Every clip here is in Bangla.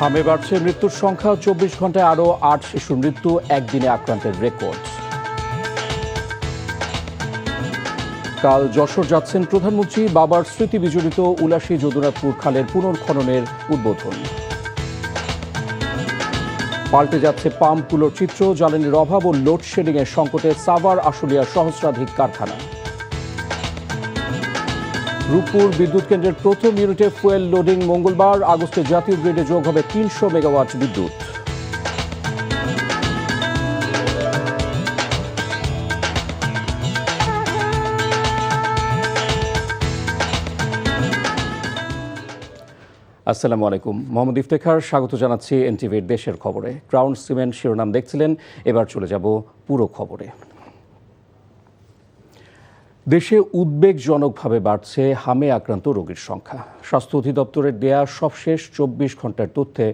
হামে বাড়ছে মৃত্যুর সংখ্যা, 24 ঘন্টায় আরও 8 শিশুর মৃত্যু, একদিনে আক্রান্তের রেকর্ড। কাল যশোর যাচ্ছেন প্রধানমন্ত্রী, বাবার স্মৃতি বিজড়িত উলাসী যদুনাথপুর খালের পুনর্খননের উদ্বোধন। পাল্টে যাচ্ছে পাম্পগুলোর চিত্র, জ্বালানির অভাব ও লোডশেডিং এর সংকটে সাভার আশুলিয়ার সহস্রাধিক কারখানা। রূপপুর বিদ্যুৎ কেন্দ্রের প্রথম ইউনিটে ফুয়েল লোডিং মঙ্গলবার, আগস্টে জাতীয় গ্রিডে যোগ হবে 300 মেগাওয়াট বিদ্যুৎ। আসসালামু আলাইকুম, মোহাম্মদ ইফতেখার স্বাগত জানাচ্ছি এনটিভির দেশের খবরে। ক্রাউন সিমেন্ট শিরোনাম দেখছিলেন, এবার চলে যাব পুরো খবরে। দেশে উদ্বেগজনকভাবে বাড়ছে হামে আক্রান্ত রোগীর সংখ্যা। স্বাস্থ্য অধিদপ্তরের দেয়া সবশেষ 24 ঘন্টার তথ্যে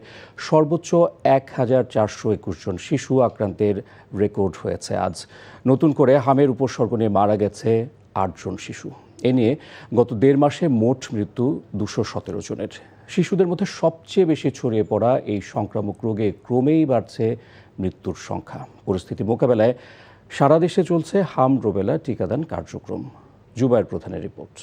সর্বোচ্চ 1421 জন শিশু আক্রান্তের রেকর্ড হয়েছে আজ। নতুন করে হামের উপসর্গ নিয়ে মারা গেছে 8 জন শিশু। এ নিয়ে গত 1.5 মাসে মোট মৃত্যু 217 জনের। শিশুদের মধ্যে সবচেয়ে বেশি ছড়িয়ে পড়া এই সংক্রামক রোগে ক্রমেই বাড়ছে মৃত্যুর সংখ্যা। পরিস্থিতি মোকাবেলায় সারা দেশে চলছে হাম রুবেলা টিকাদান কার্যক্রম। জুবায়ের প্রধানের রিপোর্ট।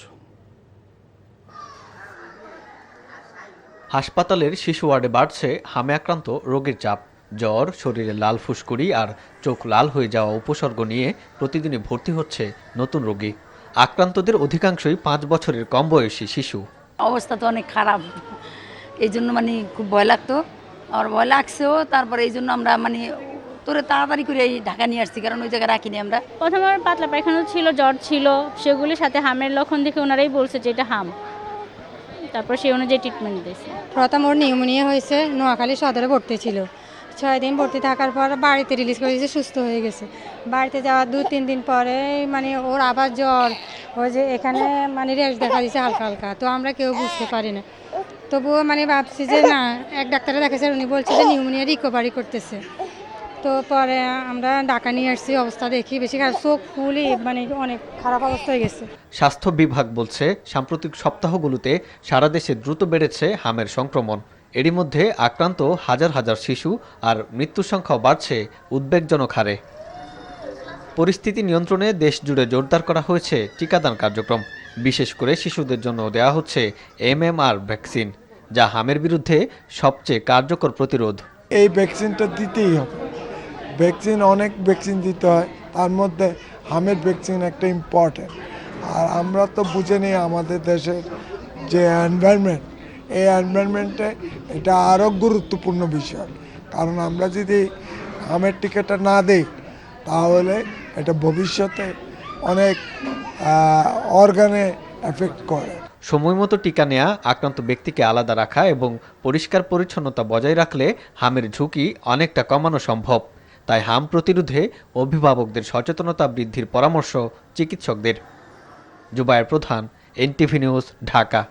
হাসপাতালের শিশু ওয়ার্ডে বাড়ছে হামে আক্রান্ত রোগীর চাপ। জ্বর, শরীরে লাল ফুসকুড়ি আর চোখ লাল হয়ে যাওয়া উপসর্গ নিয়ে প্রতিদিনই ভর্তি হচ্ছে নতুন রোগী। আক্রান্তদের অধিকাংশই 5 বছরের কম বয়সী শিশু। অবস্থা তো অনেক খারাপ, এই জন্য খুব ভয় লাগতো, আর ভয় লাগছেও। তারপরে এই জন্য আমরা তোরে তাড়াতাড়ি করে এই ঢাকা নিয়ে আসছি, কারণ ওই জায়গায় রাখিনি আমরা। প্রথমে আমার পাতলা পায়খানা ছিল, জ্বর ছিল, সেগুলির সাথে হামের লক্ষণ দেখে ওনারাই বলছে যে এটা হাম। তারপর সেই অনুযায়ী ট্রিটমেন্ট দিয়েছে। প্রথম ওর নিউমোনিয়া হয়েছে, নোয়াখালী সদরে ভর্তি ছিল। 6 দিন ভর্তি থাকার পর বাড়িতে রিলিজ করে দিয়েছে, সুস্থ হয়ে গেছে। বাড়িতে যাওয়ার 2-3 দিন পরে ওর আবার জ্বর, ওই যে এখানে রেশ দেখা দিয়েছে হালকা হালকা। তো আমরা কেউ বুঝতে পারি না, তবুও ভাবছি যে না, এক ডাক্তারে দেখেছে, উনি বলছে যে নিউমোনিয়া রিকভারি করতেছে। তো পরে আমরা ঢাকা নিয়ে আসছি, অবস্থা দেখি বেশি খারাপ, চোখ ফুলে অনেক খারাপ অবস্থা হয়ে গেছে। স্বাস্থ্য বিভাগ বলছে সাম্প্রতিক সপ্তাহগুলোতে সারা দেশে দ্রুত বেড়েছে হামের সংক্রমণ। এরই মধ্যে আক্রান্ত হাজার হাজার শিশু, আর মৃত্যুর সংখ্যাও বাড়ছে উদ্বেগজনক হারে। পরিস্থিতি নিয়ন্ত্রণে দেশ জুড়ে জোরদার করা হয়েছে টিকাদান কার্যক্রম। বিশেষ করে শিশুদের জন্য দেয়া হচ্ছে MMR ভ্যাকসিন, যা হামের বিরুদ্ধে সবচেয়ে কার্যকর প্রতিরোধ। এই ভ্যাকসিনটা দিতেই হবে। অনেক ভ্যাকসিন দিতে হয়, তার মধ্যে হামের ভ্যাকসিন একটা ইম্পর্টেন্ট। আর আমরা তো বুঝে নিই আমাদের দেশের যে এনভায়রনমেন্ট, এই এনভায়রনমেন্টে এটা আরও গুরুত্বপূর্ণ বিষয়। কারণ আমরা যদি হামের টিকাটা না দিই, তাহলে এটা ভবিষ্যতে অনেক অর্গানে এফেক্ট করে। সময়মতো টিকা নেওয়া, আক্রান্ত ব্যক্তিকে আলাদা রাখা এবং পরিষ্কার পরিচ্ছন্নতা বজায় রাখলে হামের ঝুঁকি অনেকটা কমানো সম্ভব। তাই হাম প্রতিরোধে অভিভাবকদের সচেতনতা বৃদ্ধির পরামর্শ চিকিৎসকদের। জুবায়ের প্রধান, এনটিভি নিউজ, ঢাকা।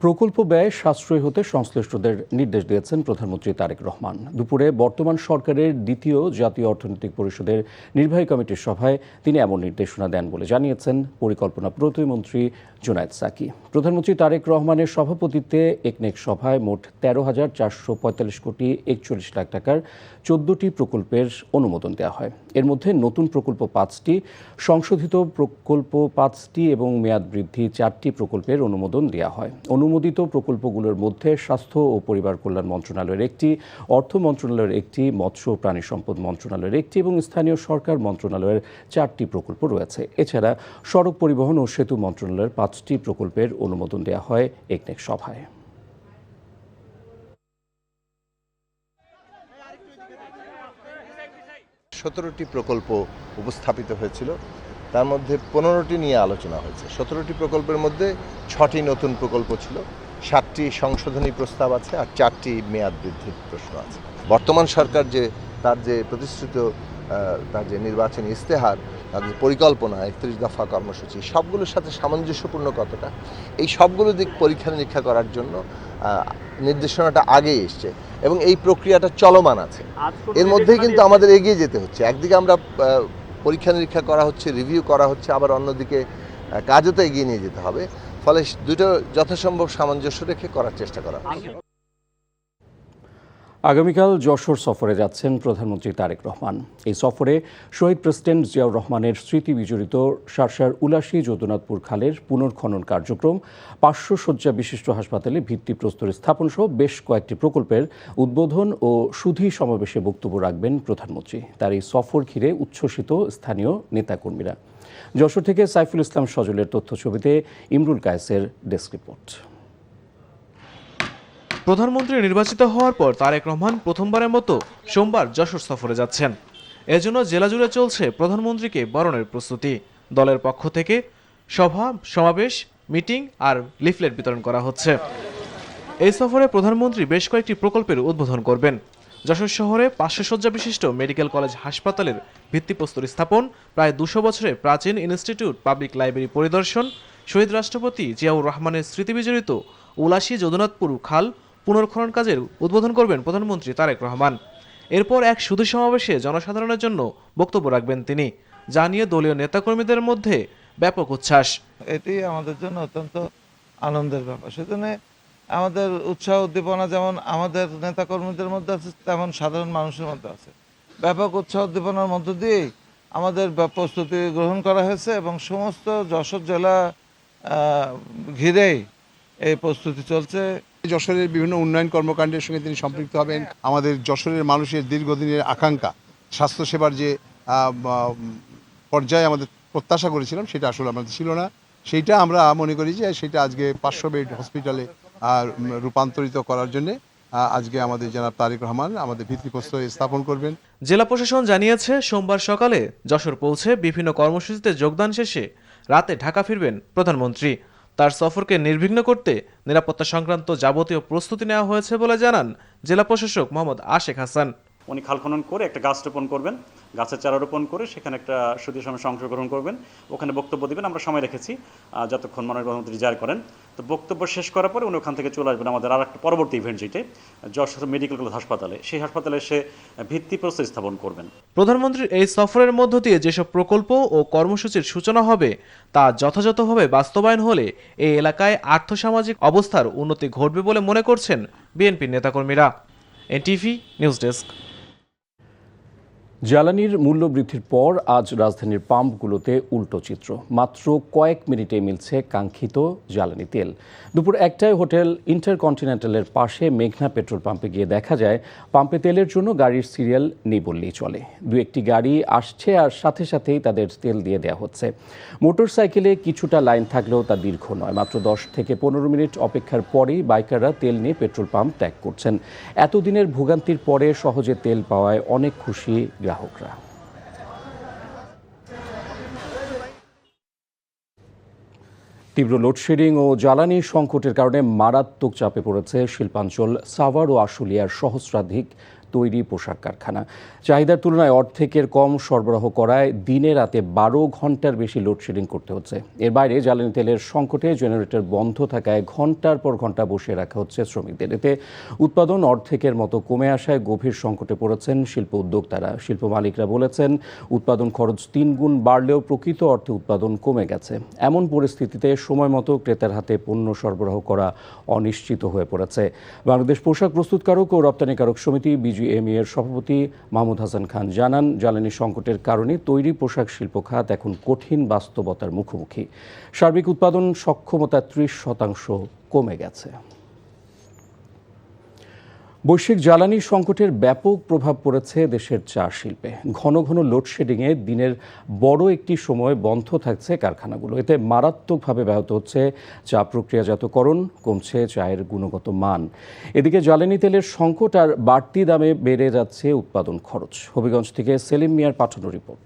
প্রকল্প ব্যয় সাশ্রয়ী হতে সংশ্লিষ্টদের নির্দেশ দিয়েছেন প্রধানমন্ত্রী তারেক রহমান। দুপুরে বর্তমান সরকারের দ্বিতীয় জাতীয় অর্থনৈতিক পরিষদের নির্বাহী কমিটির সভায় তিনি এমন নির্দেশনা দেন বলে জানিয়েছেন পরিকল্পনা প্রতিমন্ত্রী জুনায়েদ সাকি। প্রধানমন্ত্রী তারেক রহমানের সভাপতিত্বে একনেক সভায় মোট 13,445 কোটি 41 লাখ টাকার 14টি প্রকল্পের অনুমোদন দেওয়া হয়। এর মধ্যে নতুন প্রকল্প 5টি, সংশোধিত প্রকল্প 5টি এবং মেয়াদ বৃদ্ধি 4টি প্রকল্পের অনুমোদন দেওয়া হয়। অনুমোদিত প্রকল্পগুলোর মধ্যে স্বাস্থ্য ও পরিবার কল্যাণ মন্ত্রণালয়ের একটি, অর্থ মন্ত্রণালয়ের একটি, মৎস্য ও প্রাণী সম্পদ মন্ত্রণালয়ের একটি এবং স্থানীয় সরকার মন্ত্রণালয়ের 4টি প্রকল্প রয়েছে। এছাড়া সড়ক পরিবহন ও সেতু মন্ত্রণালয়ের 5টি প্রকল্পের অনুমোদন দেওয়া হয় একনেক সভায়। সতেরোটি প্রকল্প উপস্থাপিত হয়েছিল, তার মধ্যে 15টি নিয়ে আলোচনা হয়েছে। 17টি প্রকল্পের মধ্যে 6টি নতুন প্রকল্প ছিল, 7টি সংশোধনী প্রস্তাব আছে, আর 4টি মেয়াদ বৃদ্ধির প্রশ্ন আছে। বর্তমান সরকার তার যে প্রতিশ্রুত তার যে নির্বাচনী ইস্তেহার, তার যে পরিকল্পনা, 31 দফা কর্মসূচি, সবগুলোর সাথে সামঞ্জস্যপূর্ণ কতটা, এই সবগুলো দিক পরীক্ষা নিরীক্ষা করার জন্য নির্দেশনাটা আগেই এসছে এবং এই প্রক্রিয়াটা চলমান আছে। এর মধ্যেই কিন্তু আমাদের এগিয়ে যেতে হচ্ছে। একদিকে আমরা পরীক্ষা নিরীক্ষা করা হচ্ছে, রিভিউ করা হচ্ছে, আবার অন্যদিকে কাজও তো এগিয়ে নিয়ে যেতে হবে। ফলে দুটো যথাসম্ভব সামঞ্জস্য রেখে করার চেষ্টা করা হচ্ছে। আগামীকাল যশোর সফরে যাচ্ছেন প্রধানমন্ত্রী তারেক রহমান। এই সফরে শহীদ প্রেসিডেন্ট জিয়াউর রহমানের স্মৃতি বিজড়িত শার্শার উলাশী যদুনাথপুর খালের পুনর্খনন কার্যক্রম, 500 শয্যা বিশিষ্ট হাসপাতালে ভিত্তিপ্রস্তর স্থাপন সহ বেশ কয়েকটি প্রকল্পের উদ্বোধন ও সুধী সমাবেশে বক্তব্য রাখবেন প্রধানমন্ত্রী। তার এই সফর ঘিরে উচ্ছ্বসিত স্থানীয় নেতাকর্মীরা। যশোর থেকে সাইফুল ইসলাম সজলের তথ্য ছবিতে ইমরুল কায়েসের ডেস্ক রিপোর্ট। প্রধানমন্ত্রী নির্বাচিত হওয়ার পর তারেক রহমান প্রথমবারের মতো সোমবার যশোর সফরে যাচ্ছেন। এজন্য জেলা জুড়ে চলছে প্রধানমন্ত্রীকে বরণের প্রস্তুতি। দলের পক্ষ থেকে সভা, সমাবেশ, মিটিং আর লিফলেট বিতরণ করা হচ্ছে। এই সফরে প্রধানমন্ত্রী বেশ কয়েকটি প্রকল্পের উদ্বোধন করবেন। যশোর শহরে 500 শয্যা বিশিষ্ট মেডিকেল কলেজ হাসপাতালের ভিত্তিপ্রস্তর স্থাপন, প্রায় 200 বছরের প্রাচীন ইনস্টিটিউট পাবলিক লাইব্রেরি পরিদর্শন, শহীদ রাষ্ট্রপতি জিয়াউর রহমানের স্মৃতিবিজড়িত উলাশী যদুনাথপুর খাল পুনর্খনন কাজের উদ্বোধন করবেন প্রধানমন্ত্রী তারেক রহমান। এরপর এক সুধী সমাবেশে জনসাধারণের জন্য বক্তব্য রাখবেন তিনি, যা নিয়ে দলীয় নেতাকর্মীদের মধ্যে ব্যাপক উচ্ছ্বাস। এটি আমাদের জন্য অত্যন্ত আনন্দের ব্যাপার। সেজন্য আমাদের উৎসাহ উদ্দীপনা যেমন আমাদের নেতাকর্মীদের মধ্যে আছে, তেমন সাধারণ মানুষের মধ্যে আছে। ব্যাপক উৎসাহ উদ্দীপনার মধ্য দিয়েই আমাদের প্রস্তুতি গ্রহণ করা হয়েছে এবং সমস্ত যশোর জেলা ঘিরেই এই প্রস্তুতি চলছে। যশোরের বিভিন্ন উন্নয়ন কর্মকাণ্ডের সঙ্গে তিনি সম্পৃক্ত হবেন। আমাদের যশোরের মানুষের দীর্ঘদিনের আকাঙ্ক্ষা, স্বাস্থ্যসেবার যে পর্যায়ে আমাদের প্রত্যাশা করেছিলাম, সেটা আসলে আমাদের ছিল না। সেইটা আমরা মনে করি যে সেটা আজকে 500 বেড হসপিটালে রূপান্তরিত করার জন্য আজকে আমাদের জনাব তারেক রহমান আমাদের ভিত্তিপ্রস্তর স্থাপন করবেন। জেলা প্রশাসন জানিয়েছে, সোমবার সকালে যশোর পৌঁছে বিভিন্ন কর্মসূচিতে যোগদান শেষে রাতে ঢাকা ফিরবেন প্রধানমন্ত্রী। তার সফরকে নির্বিঘ্ন করতে নিরাপত্তা সংক্রান্ত যাবতীয় প্রস্তুতি নেওয়া হয়েছে বলে জানান জেলা প্রশাসক মোহাম্মদ আশেক হাসান। উনি খাল খনন করে একটা গাছ রোপণ করবেন, গাছের চারা রোপণ করে সেখানে একটা সুদী সমাবেশে অংশগ্রহণ করবেন, ওখানে বক্তব্য দেবেন। আমরা সময় রেখেছি যতক্ষণ মাননীয় প্রধানমন্ত্রী জারি করেন। তো বক্তব্য শেষ করার পরে উনি ওখান থেকে চলে আসবেন আমাদের আর একটা পরবর্তী ইভেন্ট, যেটা যশোর মেডিকেল কলেজ হাসপাতালে। সেই হাসপাতালে এসে ভিত্তিপ্রস্তর স্থাপন করবেন। প্রধানমন্ত্রীর এই সফরের মধ্য দিয়ে যেসব প্রকল্প ও কর্মসূচির সূচনা হবে তা যথাযথভাবে বাস্তবায়ন হলে এই এলাকায় আর্থসামাজিক অবস্থার উন্নতি ঘটবে বলে মনে করছেন বিএনপির নেতাকর্মীরা। NTV news desk. জ্বালানির মূল্য বৃদ্ধির পর আজ রাজধানীর পাম্পগুলোতে উল্টো চিত্র। মাত্র কয়েক মিনিটে মিলছে কাঙ্ক্ষিত জ্বালানি তেল। দুপুর 1টায় হোটেল ইন্টারকন্টিনেন্টালের পাশে মেঘনা পেট্রোল পাম্পে গিয়ে দেখা যায় পাম্পে তেলের জন্য গাড়ির সিরিয়াল নেই বললেই চলে। দু একটি গাড়ি আসছে আর সাথে সাথেই তাদের তেল দিয়ে দেওয়া হচ্ছে। মোটরসাইকেলে কিছুটা লাইন থাকলেও তা দীর্ঘ নয়। মাত্র 10 থেকে 15 মিনিট অপেক্ষার পরেই বাইকাররা তেল নিয়ে পেট্রোল পাম্প ত্যাগ করছেন। এতদিনের ভোগান্তির পরে সহজে তেল পাওয়ায় অনেক খুশি গ্রাহকরা। তীব্র লোডশেডিং ও জ্বালানি সংকটের কারণে মারাত্মক চাপে পড়েছে শিল্পাঞ্চল সাভার ও আশুলিয়ার সহস্রাধিক তৈরি পোশাক কারখানা। চাহিদার তুলনায় অর্ধেকের কম সরবরাহ করায় দিনে রাতে 12 ঘন্টার বেশি লোডশেডিং করতে হচ্ছে। এর বাইরে জ্বালানি তেলের সংকটে জেনারেটর বন্ধ থাকায় ঘন্টার পর ঘন্টা বসে রাখা হচ্ছে শ্রমিকদের। এতে উৎপাদন অর্ধেকের মতো কমে আসায় গভীর সংকটে পড়েছেন শিল্প উদ্যোক্তারা। শিল্প মালিকরা বলেছেন, উৎপাদন খরচ 3 গুণ বাড়লেও প্রকৃত অর্থে উৎপাদন কমে গেছে। এমন পরিস্থিতিতে সময় মতো ক্রেতার হাতে পণ্য সরবরাহ করা অনিশ্চিত হয়ে পড়েছে। বাংলাদেশ পোশাক প্রস্তুতকারক ও রপ্তানিকারক সমিতি বিজিএমই এর সভাপতি মাহমুদ হাসান খান জানান, জ্বালানি সংকটের কারণে তৈরি পোশাক শিল্প খাত এখন কঠিন বাস্তবতার মুখোমুখি। সার্বিক উৎপাদন সক্ষমতা 30% কমে গেছে। বৈশ্বিক জ্বালানি সংকটের ব্যাপক প্রভাব পড়েছে দেশের চা শিল্পে। ঘন ঘন লোডশেডিংয়ে দিনের বড় একটি সময় বন্ধ থাকছে কারখানাগুলো। এতে মারাত্মকভাবে ব্যাহত হচ্ছে চা প্রক্রিয়াজাতকরণ, কমছে চায়ের গুণগত মান। এদিকে জ্বালানি তেলের সংকট আর বাড়তি দামে বেড়ে যাচ্ছে উৎপাদন খরচ। হবিগঞ্জ থেকে সেলিম মিয়ার পাঠানো রিপোর্ট।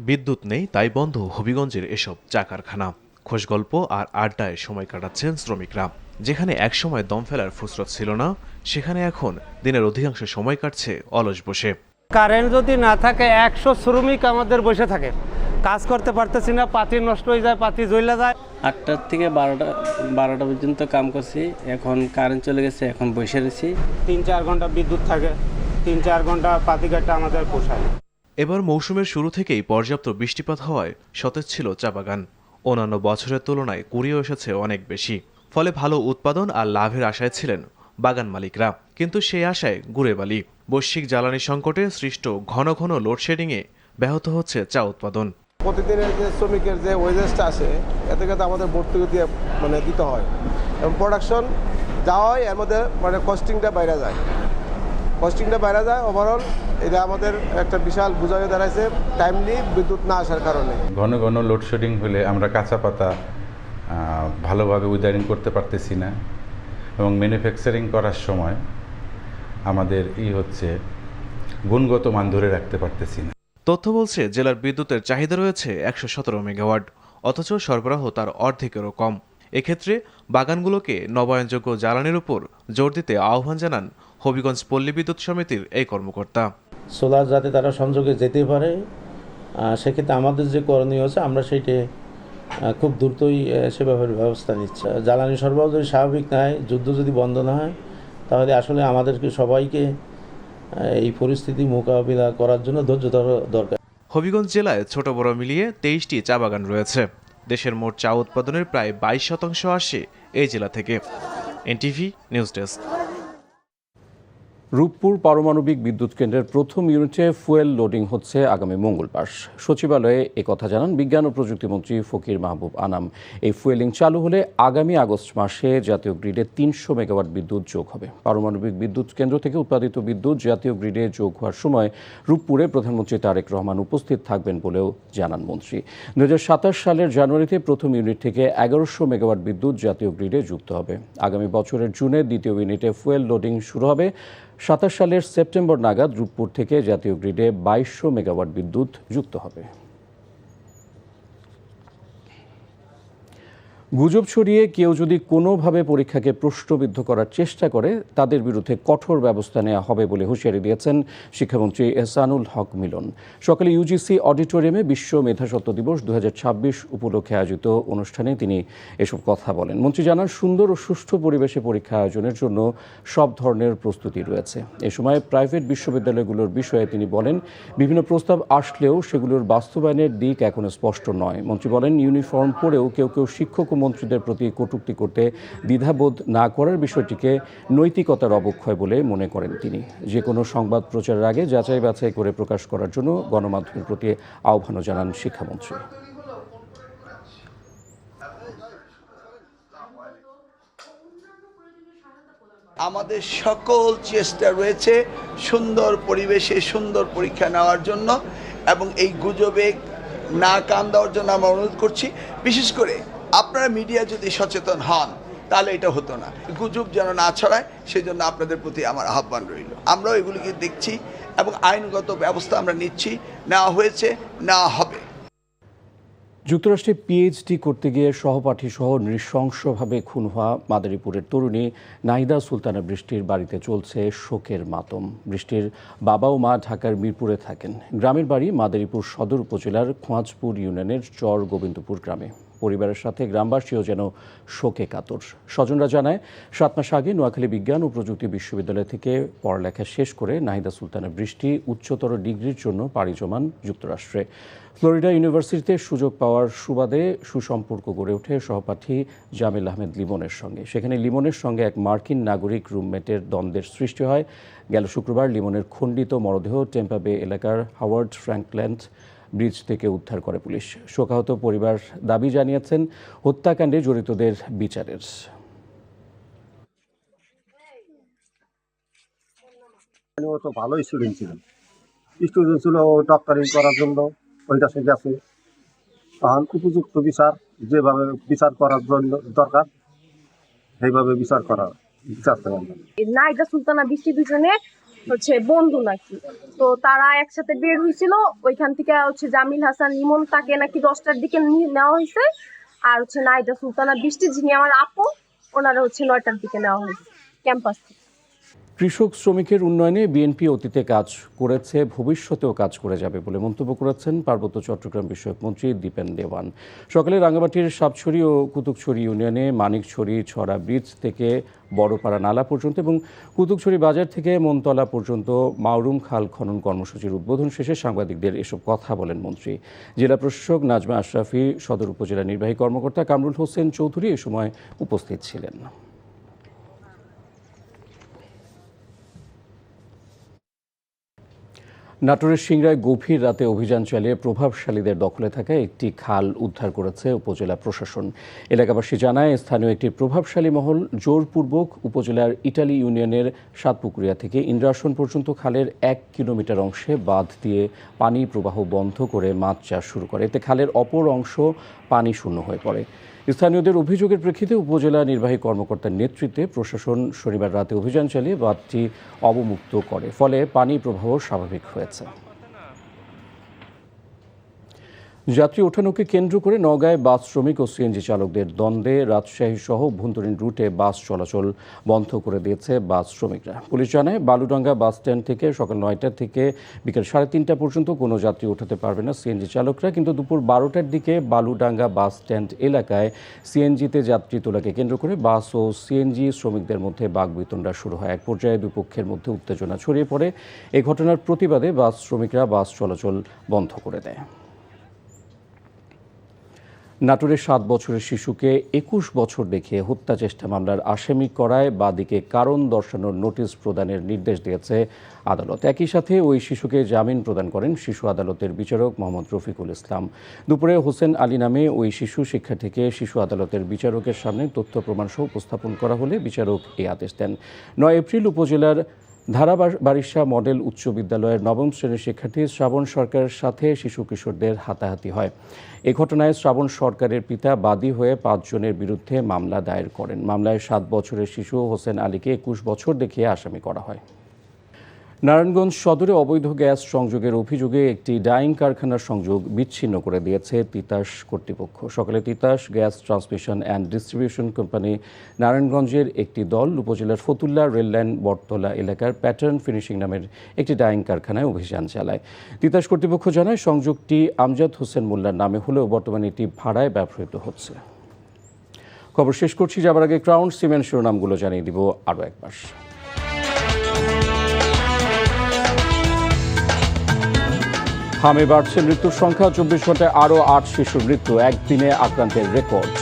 বিদ্যুৎ নেই, তাই বন্ধ হবিগঞ্জের এসব চা কারখানা। খোশগল্প আর আড্ডায় সময় কাটাচ্ছেন শ্রমিকরা। যেখানে একসময় দম ফেলার ফুসরত ছিল না, সেখানে এখন দিনের অধিকাংশ সময় কাটছে অলস বসে। কারেন্ট যদি না থাকে 100 শ্রমিক আমাদের বসে থাকে, কাজ করতে পারতেছি না, পাতি নষ্ট হয়ে যায়, পাতি জ্বলে যায়। 8টার থেকে 12টা পর্যন্ত কাম করছি, এখন কারেন্ট চলে গেছে, এখন বসে রয়েছি। 3-4 ঘন্টা বিদ্যুৎ থাকে, 3-4 ঘন্টা পাতি কাটটা আমাদের পোষায়। এবার মৌসুমের শুরু থেকেই পর্যাপ্ত বৃষ্টিপাত হওয়ায় সতেজ ছিল চা বাগান। অন্যান্য বছরের তুলনায় কুড়িয়ে এসেছে অনেক বেশি। ফলে ভালো উৎপাদন আর লাভের আশায় ছিলেন বাগান মালিকরা, কিন্তু সেই আশায় গুড়ে বালি। বৈশ্বিক জ্বালানি সংকটে সৃষ্ট ঘন ঘন লোডশেডিংয়ে ব্যাহত হচ্ছে চা উৎপাদন। প্রতিদিনের যে শ্রমিকের যে ওয়েজেসটা আসে এতে কিন্তু আমাদের ভর্তুকি দিয়ে দিতে হয় এবং প্রোডাকশন যা হয় এর মধ্যে কস্টিংটা বাইরে যায় ওভারঅল এটা আমাদের একটা বিশাল বোঝা হয়ে দাঁড়াইছে টাইমলি বিদ্যুৎ না আসার কারণে। ঘন ঘন লোডশেডিং হলে আমরা কাঁচা পাতা ভালোভাবে উইদারিং করতে পারতেছি না এবং ম্যানুফ্যাকচারিং করার সময় আমাদের গুণগত মান ধরে রাখতে পারতেছি না। তথ্য বলছে জেলার বিদ্যুতের চাহিদা রয়েছে 117 মেগাওয়াট, অথচ সরবরাহ তার অর্ধেকেরও কম। এক্ষেত্রে বাগানগুলোকে নবায়নযোগ্য জ্বালানির উপর জোর দিতে আহ্বান জানান হবিগঞ্জ পল্লী বিদ্যুৎ সমিতির এই কর্মকর্তা। সোলার যাতে তারা সংযোগে যেতে পারে, সেক্ষেত্রে আমাদের যে করণীয় আছে আমরা সেইটা খুব দ্রুতই সে ব্যাপারে ব্যবস্থা নিচ্ছি। জ্বালানি সরবরাহ যদি স্বাভাবিক না হয়, যুদ্ধ যদি বন্ধ না হয়, তাহলে আসলে আমাদেরকে সবাইকে এই পরিস্থিতি মোকাবিলা করার জন্য ধৈর্য ধরা দরকার। হবিগঞ্জ জেলায় ছোট বড় মিলিয়ে 23টি চা বাগান রয়েছে। দেশের মোট চা উৎপাদনের প্রায় 22% আসে এই জেলা থেকে। NTV news desk. রূপপুর পারমাণবিক বিদ্যুৎ কেন্দ্রের প্রথম ইউনিটে ফুয়েল লোডিং হচ্ছে আগামী মঙ্গলবার। সচিবালয়ে একথা জানান বিজ্ঞান ও প্রযুক্তিমন্ত্রী ফকির মাহবুব আনাম। এই ফুয়েলিং চালু হলে আগামী আগস্ট মাসে জাতীয় গ্রিডে 300 মেগাওয়াট বিদ্যুৎ যোগ হবে। পারমাণবিক বিদ্যুৎ কেন্দ্র থেকে উৎপাদিত বিদ্যুৎ জাতীয় গ্রিডে যোগ হওয়ার সময় রূপপুরে প্রধানমন্ত্রী তারেক রহমান উপস্থিত থাকবেন বলেও জানান মন্ত্রী। 2027 সালের জানুয়ারিতে প্রথম ইউনিট থেকে 1100 মেগাওয়াট বিদ্যুৎ জাতীয় গ্রিডে যুক্ত হবে। আগামী বছরের জুনে দ্বিতীয় ইউনিটে ফুয়েল লোডিং শুরু হবে। 27 সালের সেপ্টেম্বর নাগাদ রূপপুর থেকে জাতীয় গ্রিডে 2200 মেগাওয়াট বিদ্যুৎ যুক্ত হবে। গুজব ছড়িয়ে কেউ যদি কোনোভাবে পরীক্ষাকে প্রশ্নবিদ্ধ করার চেষ্টা করে তাদের বিরুদ্ধে কঠোর ব্যবস্থা নেওয়া হবে বলে হুঁশিয়ারি দিয়েছেন শিক্ষামন্ত্রী এহসানুল হক মিলন। সকালে ইউজিসি অডিটোরিয়ামে বিশ্ব মেধাস্বত্ব দিবস 2026 উপলক্ষে আয়োজিত অনুষ্ঠানে তিনি এসব কথা বলেন। মন্ত্রী জানান, সুন্দর ও সুষ্ঠু পরিবেশে পরীক্ষা আয়োজনের জন্য সব ধরনের প্রস্তুতি রয়েছে। এ সময় প্রাইভেট বিশ্ববিদ্যালয়গুলোর বিষয়ে তিনি বলেন, বিভিন্ন প্রস্তাব আসলেও সেগুলোর বাস্তবায়নের দিক এখনো স্পষ্ট নয়। মন্ত্রী বলেন, ইউনিফর্ম পরেও কেউ শিক্ষক মন্ত্রীদের প্রতি কটূক্তি করতে দ্বিধাবোধ না করার বিষয়টিকে নৈতিকতার অবক্ষয় বলে মনে করেন তিনি। যে কোনো সংবাদ প্রচারের আগে যাচাই বাছাই করে প্রকাশ করার জন্য গণমাধ্যমের প্রতি আহ্বানও জানান শিক্ষামন্ত্রী। আমাদের সকল চেষ্টা রয়েছে সুন্দর পরিবেশে সুন্দর পরীক্ষা নেওয়ার জন্য এবং এই গুজবে না কান দেওয়ার জন্য আমরা অনুরোধ করছি। বিশেষ করে আপনারা মিডিয়া যদি সচেতন হন তাহলে এটা হতো না, গুজব যেন না ছড়ায় সেজন্য আপনাদের প্রতি আমার আহ্বান রইল। আমরাও এগুলিকে দেখছি এবং আইনগত ব্যবস্থা আমরা নিচ্ছি, নেওয়া হয়েছে, নেওয়া হবে। যুক্তরাষ্ট্রে পিএইচডি করতে গিয়ে সহপাঠী সহ নৃশংসভাবে খুন হওয়া মাদারীপুরের তরুণী নাহিদা সুলতানা বৃষ্টির বাড়িতে চলছে শোকের মাতম। বৃষ্টির বাবা ও মা ঢাকার মিরপুরে থাকেন। গ্রামের বাড়ি মাদারীপুর সদর উপজেলার খোঁয়াজপুর ইউনিয়নের চর গোবিন্দপুর গ্রামে। পরিবারের সাথে গ্রামবাসীও যেন শোকে কাতর। স্বজনরা জানায়, 7 মাস আগে নোয়াখালী বিজ্ঞান ও প্রযুক্তি বিশ্ববিদ্যালয় থেকে পড়ালেখা শেষ করে নাহিদা সুলতানা বৃষ্টি উচ্চতর ডিগ্রির জন্য পাড়ি জমান যুক্তরাষ্ট্রে। ফ্লোরিডা ইউনিভার্সিটিতে সুযোগ পাওয়ার সুবাদে সুসম্পর্ক গড়ে ওঠে সহপাঠী জামিল আহমেদ লিমনের সঙ্গে। সেখানে লিমনের সঙ্গে এক মার্কিন নাগরিক রুমমেটের দ্বন্দ্বের সৃষ্টি হয়। গেল শুক্রবার লিমনের খণ্ডিত মরদেহ টেম্পা বে এলাকার হাওয়ার্ড ফ্র্যাঙ্কল্যান্ড ব্রিজ থেকে উদ্ধার করে পুলিশ। শোকাহত পরিবার দাবি জানিয়েছেন হত্যাকাণ্ডে জড়িতদের বিচারের। ও তো ভালো স্টুডেন্ট ছিল ও ডক্টরিং করার জন্য ওইটা সে গেছে। তখন উপযুক্ত বিচার যেভাবে বিচার করার জন্য দরকার সেইভাবে বিচার নাহিদা সুলতানা বৃষ্টি দুজনে বন্ধু নাকি, তো তারা একসাথে বের হয়েছিল। ওইখান থেকে জামিল হাসান লিমন, তাকে নাকি 10টার দিকে নেওয়া হয়েছে। আর নাহিদা সুলতানা বৃষ্টি যিনি আমার আপু, ওনারা 9টার দিকে নেওয়া হয়েছে ক্যাম্পাস থেকে। কৃষক শ্রমিকের উন্নয়নে বিএনপি অতীতে কাজ করেছে, ভবিষ্যতেও কাজ করে যাবে বলে মন্তব্য করেছেন পার্বত্য চট্টগ্রাম বিষয়ক মন্ত্রী দীপেন দেওয়ান। সকালে রাঙ্গামাটির সাপছড়ি ও কুতুকছড়ি ইউনিয়নে মানিকছড়ি ছড়া ব্রিজ থেকে বড়পাড়া নালা পর্যন্ত এবং কুতুকছড়ি বাজার থেকে মনতলা পর্যন্ত মাউরুম খাল খনন কর্মসূচির উদ্বোধন শেষে সাংবাদিকদের এসব কথা বলেন মন্ত্রী। জেলা প্রশাসক নাজমা আশরাফি, সদর উপজেলা নির্বাহী কর্মকর্তা কামরুল হোসেন চৌধুরী এ সময় উপস্থিত ছিলেন। নাটোরের সিংড়ায় গভীর রাতে অভিযান চালিয়ে প্রভাবশালীদের দখলে থাকা একটি খাল উদ্ধার করেছে উপজেলা প্রশাসন। এলাকাবাসী জানায়, স্থানীয় একটি প্রভাবশালী মহল জোরপূর্বক উপজেলার ইটালি ইউনিয়নের সাতপুকুরিয়া থেকে ইন্দ্রাসন পর্যন্ত খালের 1 কিলোমিটার অংশে বাঁধ দিয়ে পানি প্রবাহ বন্ধ করে মাছ চাষ শুরু করে। এতে খালের অপর অংশ পানি শূন্য হয়ে পড়ে। স্থানীয়দের অভিযোগের প্রেক্ষিতে উপজেলা নির্বাহী কর্মকর্তার নেতৃত্বে প্রশাসন শনিবার রাতে অভিযান চালিয়ে বাঁধটি অবমুক্ত করে, ফলে পানি প্রবাহ স্বাভাবিক হয়েছে। যাত্রী ওঠানোকে কেন্দ্র করে নওগাঁয় বাস শ্রমিক ও সিএনজি চালকদের দ্বন্দ্বে রাজশাহী সহ অভ্যন্তরীণ রুটে বাস চলাচল বন্ধ করে দিয়েছে বাস শ্রমিকরা। পুলিশ জানায়, বালুডাঙ্গা বাস স্ট্যান্ড থেকে সকাল 9টা থেকে বিকেল 3:30 পর্যন্ত কোনো যাত্রী ওঠাতে পারবে না সিএনজি চালকরা, কিন্তু দুপুর 12টার দিকে বালুডাঙ্গা বাস স্ট্যান্ড এলাকায় সিএনজিতে যাত্রী তোলাকে কেন্দ্র করে বাস ও সিএনজি শ্রমিকদের মধ্যে বাকবিতণ্ডা শুরু হয়। এক পর্যায়ে দুই পক্ষের মধ্যে উত্তেজনা ছড়িয়ে পড়ে। এই ঘটনার প্রতিবাদে বাস শ্রমিকরা বাস চলাচল বন্ধ করে দেয়। নাটোরের 7 বছরের শিশুকে 21 বছর দেখিয়ে হত্যা চেষ্টা মামলার আসামি করায় বাদীকে কারণ দর্শানোর নোটিশ প্রদানের নির্দেশ দিয়েছে আদালত। একই সাথে ওই শিশুকে জামিন প্রদান করেন শিশু আদালতের বিচারক মোহাম্মদ রফিকুল ইসলাম। দুপুরে হোসেন আলী নামে ওই শিশু শিক্ষার্থীকে শিশু আদালতের বিচারকের সামনে তথ্য প্রমাণসহ উপস্থাপন করা হলে বিচারক এই আদেশ দেন। 9 এপ্রিল উপজেলার ধারাবারিশা মডেল উচ্চ বিদ্যালয়ের 9ম শ্রেণীর শিক্ষার্থী শ্রাবণ সরকারের সাথে শিশু কিশোরদের হাতাহাতি হয়। এ ঘটনায় শ্রাবণ সরকারের পিতা বাদী হয়ে 5 জনের বিরুদ্ধে মামলা দায়ের করেন। মামলায় 7 বছরের শিশু হোসেন আলীকে 21 বছর দেখিয়ে আসামি করা হয়। নারায়ণগঞ্জ সদরে অবৈধ গ্যাস সংযোগের অভিযোগে একটি ডাইং কারখানার সংযোগ বিচ্ছিন্ন করে দিয়েছে তিতাস কর্তৃপক্ষ। সকালে Titas gas transmission and distribution company নারায়ণগঞ্জের একটি দল উপজেলার ফতুল্লা রেললাইন বটতলা এলাকার প্যাটার্ন ফিনিশিং নামের একটি ডাইং কারখানায় অভিযান চালায়। তিতাস কর্তৃপক্ষ জানায়, সংযোগটি আমজাদ হোসেন মোল্লার নামে হলেও বর্তমানে এটি ভাড়ায় ব্যবহৃত হচ্ছে। খবর শেষ করছি, যাবার আগে ক্রাউন সিমেন্ট শিরোনামগুলো জানিয়ে দিব আরও একবার। হামে বাড়ছে মৃত্যুর সংখ্যা, 24 ঘন্টায় আরও 8 শিশুর মৃত্যু, একদিনে আক্রান্তের রেকর্ড।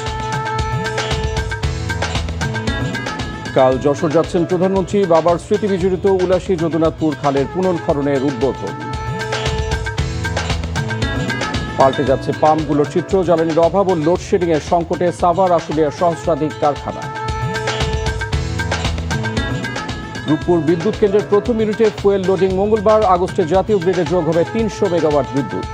কাল যশোর যাচ্ছেন প্রধানমন্ত্রী, বাবার স্মৃতি বিজড়িত উলাসী যদুনাথপুর খালের পুনর্খননের উদ্বোধন। পাল্টে যাচ্ছে পাম্পগুলোর চিত্র, জ্বালানির অভাব ও লোডশেডিং এর সংকটে সাভার আশুলিয়ার সহস্রাধিক কারখানা। রূপপুর বিদ্যুৎ কেন্দ্রের প্রথম ইউনিটে ফুয়েল লোডিং মঙ্গলবার, আগস্টে জাতীয় গ্রিডে যোগ হবে 300 মেগাওয়াট বিদ্যুৎ।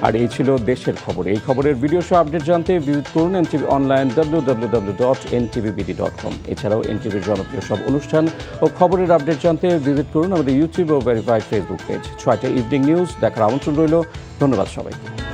আর এই ছিল দেশের খবর। এই খবরের ভিডিও সহ আপডেট জানতে ভিজিট করুন এনটিভি অনলাইন www.ntvbd.com। এছাড়াও এনটিভির জনপ্রিয় সব অনুষ্ঠান ও খবরের আপডেট জানতে ভিজিট করুন আমাদের ইউটিউব ও ভেরিফাইড ফেসবুক পেজ। 6টা ইভিনিং নিউজ দেখার আমন্ত্রণ রইল। ধন্যবাদ সবাইকে।